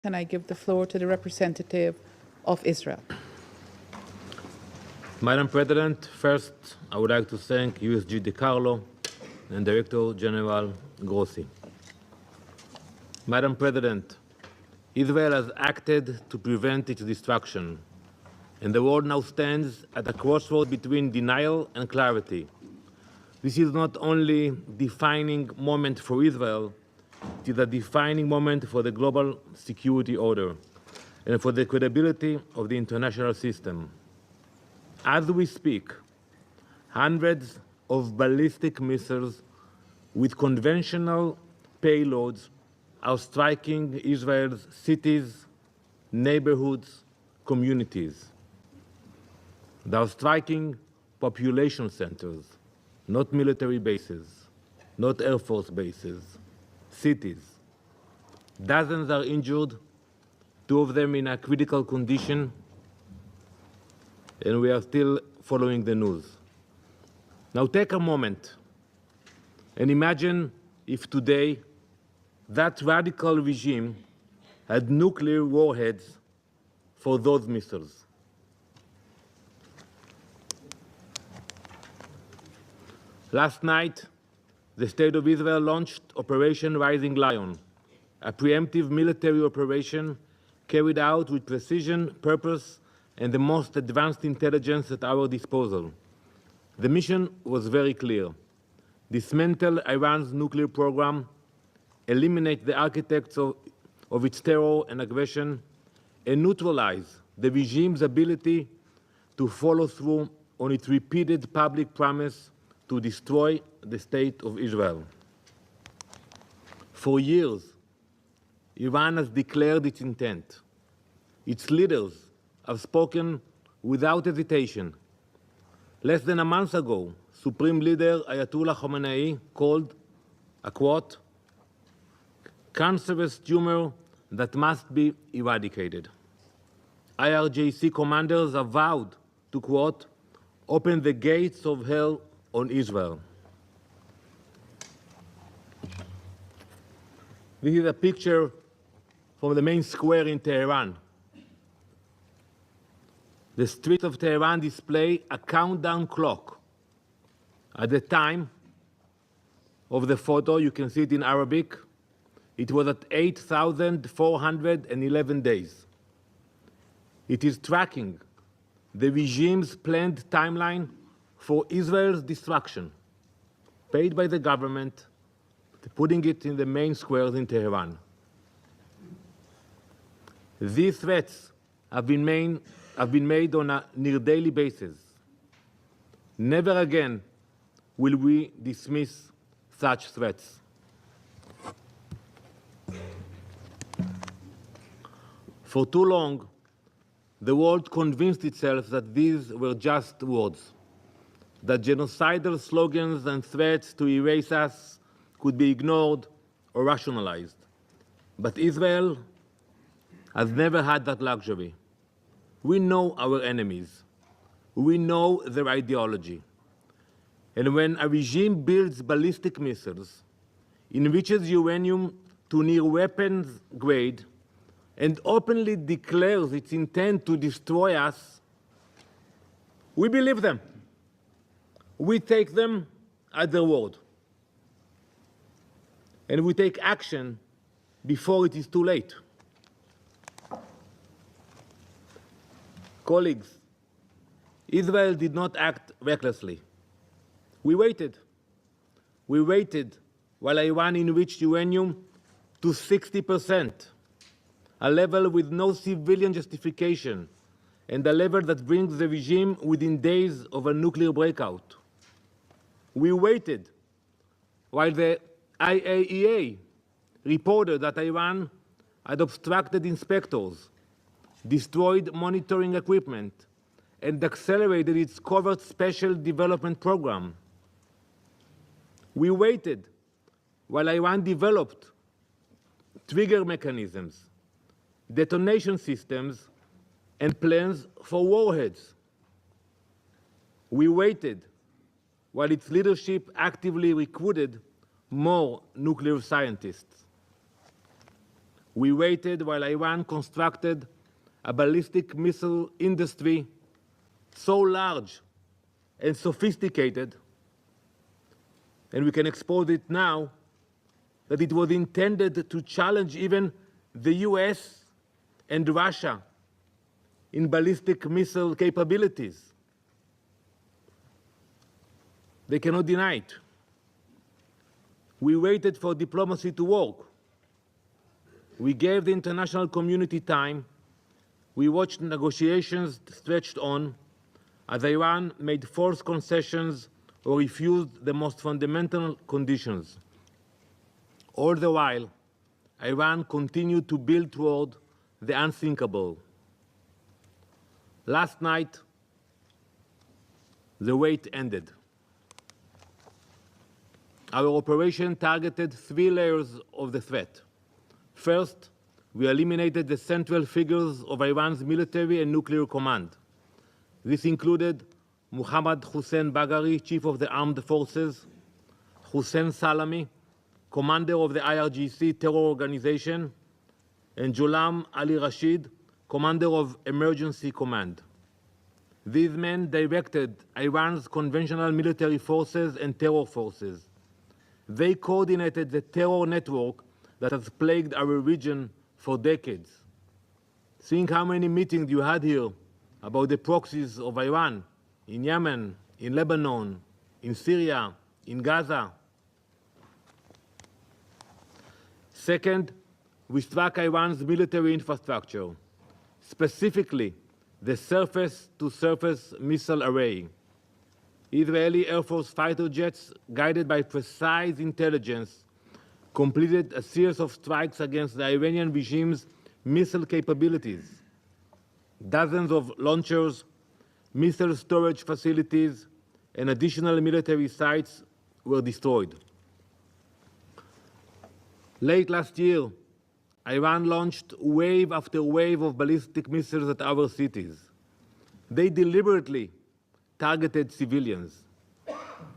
And I give the floor to the representative of Israel. Madam President, first, I would like to thank USG DeCarlo and Director General Grossi. Madam President, Israel has acted to prevent its destruction, and the world now stands at a crossroad between denial and clarity. This is not only a defining moment for Israel, it is a defining moment for the global security order and for the credibility of the international system. As we speak, hundreds of ballistic missiles with conventional payloads are striking Israel's cities, neighborhoods, communities. They are striking population centers, not military bases, not Air Force bases, cities. Dozens are injured, 2 of them in a critical condition, and we are still following the news. Now take a moment and imagine if today that radical regime had nuclear warheads for those missiles. Last night, the State of Israel launched Operation Rising Lion, a preemptive military operation carried out with precision, purpose, and the most advanced intelligence at our disposal. The mission was very clear: dismantle Iran's nuclear program, eliminate the architects of its terror and aggression, and neutralize the regime's ability to follow through on its repeated public promise to destroy the State of Israel. For years, Iran has declared its intent. Its leaders have spoken without hesitation. Less than a month ago, Supreme Leader Ayatollah Khamenei called a, quote, cancerous tumor that must be eradicated. IRGC commanders have vowed to, quote, open the gates of hell on Israel. This is a picture from the main square in Tehran. The streets of Tehran display a countdown clock. At the time of the photo, you can see it in Arabic, it was at 8,411 days. It is tracking the regime's planned timeline for Israel's destruction, paid by the government, putting it in the main squares in Tehran. These threats have been made on a near-daily basis. Never again will we dismiss such threats. For too long, the world convinced itself that these were just words, that genocidal slogans and threats to erase us could be ignored or rationalized. But Israel has never had that luxury. We know our enemies. We know their ideology. And when a regime builds ballistic missiles, enriches uranium to near weapons grade, and openly declares its intent to destroy us, we believe them. We take them at their word. And we take action before it is too late. Colleagues, Israel did not act recklessly. We waited. We waited while Iran enriched uranium to 60%, a level with no civilian justification, and a level that brings the regime within days of a nuclear breakout. We waited while the IAEA reported that Iran had obstructed inspectors, destroyed monitoring equipment, and accelerated its covert special development program. We waited while Iran developed trigger mechanisms, detonation systems, and plans for warheads. We waited while its leadership actively recruited more nuclear scientists. We waited while Iran constructed a ballistic missile industry so large and sophisticated, and we can expose it now, that it was intended to challenge even the US and Russia in ballistic missile capabilities. They cannot deny it. We waited for diplomacy to work. We gave the international community time. We watched negotiations stretched on as Iran made forced concessions or refused the most fundamental conditions. All the while, Iran continued to build toward the unthinkable. Last night, the wait ended. Our operation targeted 3 layers of the threat. First, we eliminated the central figures of Iran's military and nuclear command. This included Mohammad Hossein Bagheri, chief of the armed forces, Hossein Salami, commander of the IRGC terror organization, and Jolam Ali Rashid, commander of emergency command. These men directed Iran's conventional military forces and terror forces. They coordinated the terror network that has plagued our region for decades. Think how many meetings you had here about the proxies of Iran in Yemen, in Lebanon, in Syria, in Gaza. Second, we struck Iran's military infrastructure, specifically the surface-to-surface missile array. Israeli Air Force fighter jets, guided by precise intelligence, completed a series of strikes against the Iranian regime's missile capabilities. Dozens of launchers, missile storage facilities, and additional military sites were destroyed. Late last year, Iran launched wave after wave of ballistic missiles at our cities. They deliberately targeted civilians.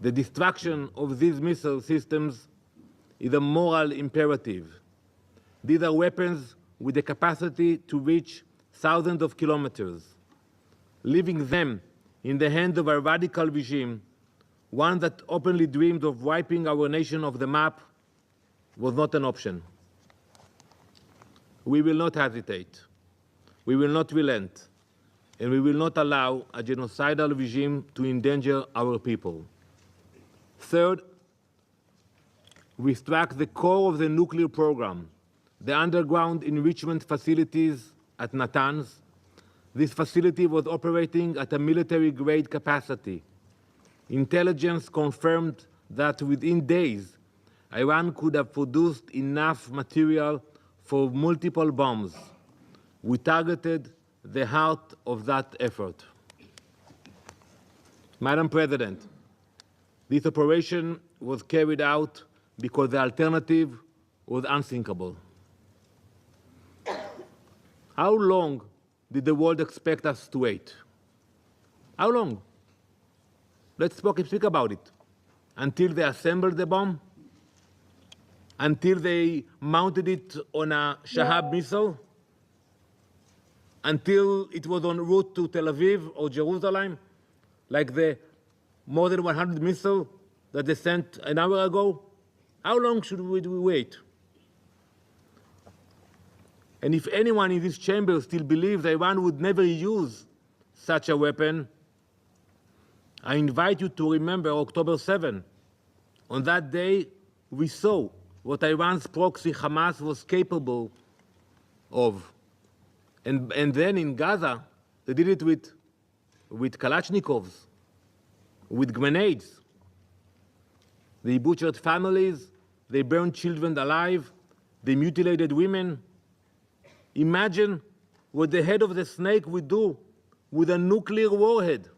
The destruction of these missile systems is a moral imperative. These are weapons with the capacity to reach thousands of kilometers. Leaving them in the hands of a radical regime, one that openly dreamed of wiping our nation off the map, was not an option. We will not hesitate. We will not relent. And we will not allow a genocidal regime to endanger our people. Third, we struck the core of the nuclear program, the underground enrichment facilities at Natanz. This facility was operating at a military-grade capacity. Intelligence confirmed that within days, Iran could have produced enough material for multiple bombs. We targeted the heart of that effort. Madam President, this operation was carried out because the alternative was unthinkable. How long did the world expect us to wait? How long? Let's speak about it. Until they assembled the bomb? Until they mounted it on a Shahab missile? Until it was en route to Tel Aviv or Jerusalem, like the more than 100 missiles that they sent an hour ago? How long should we wait? And if anyone in this chamber still believes Iran would never use such a weapon, I invite you to remember October 7. On that day, we saw what Iran's proxy Hamas was capable of. And then in Gaza, they did it with Kalashnikovs, with grenades. They butchered families, they burned children alive, they mutilated women. Imagine what the head of the snake would do with a nuclear warhead.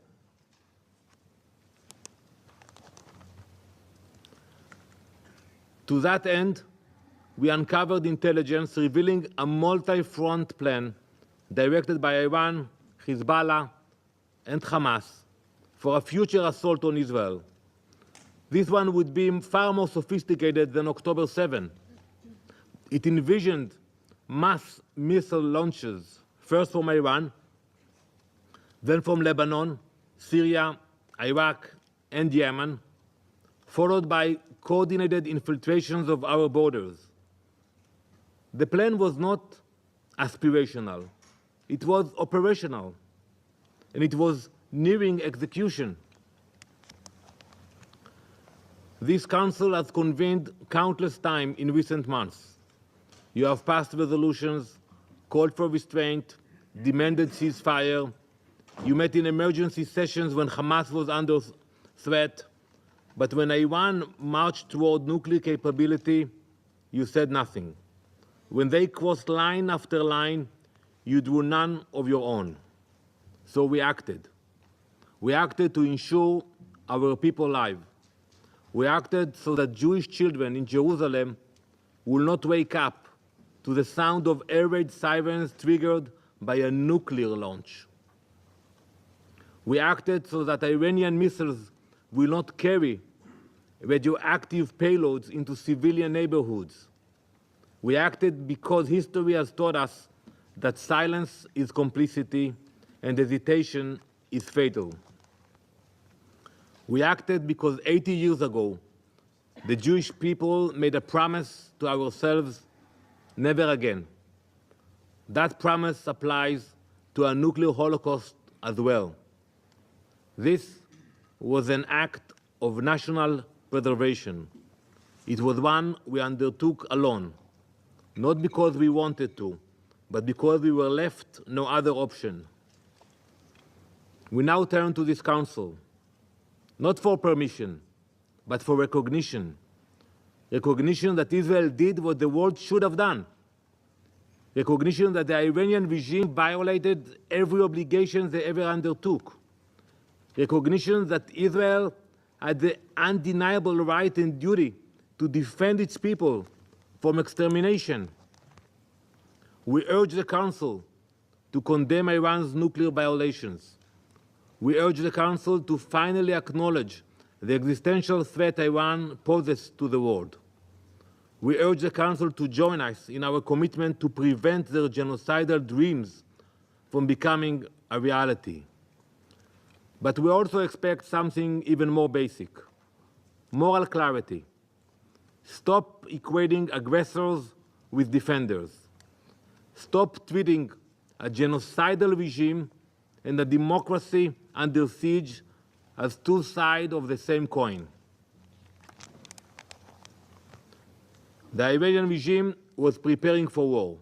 To that end, we uncovered intelligence revealing a multi-front plan directed by Iran, Hezbollah, and Hamas for a future assault on Israel. This one would be far more sophisticated than October 7. It envisioned mass missile launches, first from Iran, then from Lebanon, Syria, Iraq, and Yemen, followed by coordinated infiltrations of our borders. The plan was not aspirational. It was operational, and it was nearing execution. This Council has convened countless times in recent months. You have passed resolutions, called for restraint, demanded ceasefire. You met in emergency sessions when Hamas was under threat. But when Iran marched toward nuclear capability, you said nothing. When they crossed line after line, you drew none of your own. So we acted. We acted to ensure our people alive. We acted so that Jewish children in Jerusalem will not wake up to the sound of air raid sirens triggered by a nuclear launch. We acted so that Iranian missiles will not carry radioactive payloads into civilian neighborhoods. We acted because history has taught us that silence is complicity and hesitation is fatal. We acted because 80 years ago, the Jewish people made a promise to ourselves, never again. That promise applies to a nuclear holocaust as well. This was an act of national preservation. It was one we undertook alone, not because we wanted to, but because we were left no other option. We now turn to this Council, not for permission, but for recognition. Recognition that Israel did what the world should have done. Recognition that the Iranian regime violated every obligation they ever undertook. Recognition that Israel had the undeniable right and duty to defend its people from extermination. We urge the Council to condemn Iran's nuclear violations. We urge the Council to finally acknowledge the existential threat Iran poses to the world. We urge the Council to join us in our commitment to prevent their genocidal dreams from becoming a reality. But we also expect something even more basic: moral clarity. Stop equating aggressors with defenders. Stop treating a genocidal regime and a democracy under siege as two sides of the same coin. The Iranian regime was preparing for war.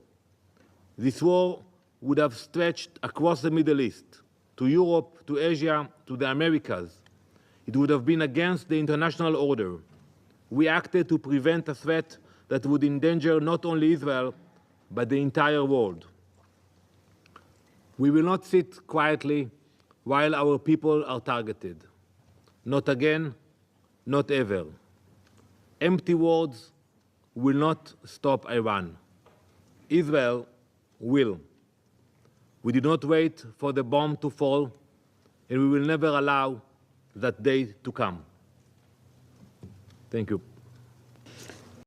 This war would have stretched across the Middle East, to Europe, to Asia, to the Americas. It would have been against the international order. We acted to prevent a threat that would endanger not only Israel, but the entire world. We will not sit quietly while our people are targeted. Not again, not ever. Empty words will not stop Iran. Israel will. We did not wait for the bomb to fall, and we will never allow that day to come. Thank you.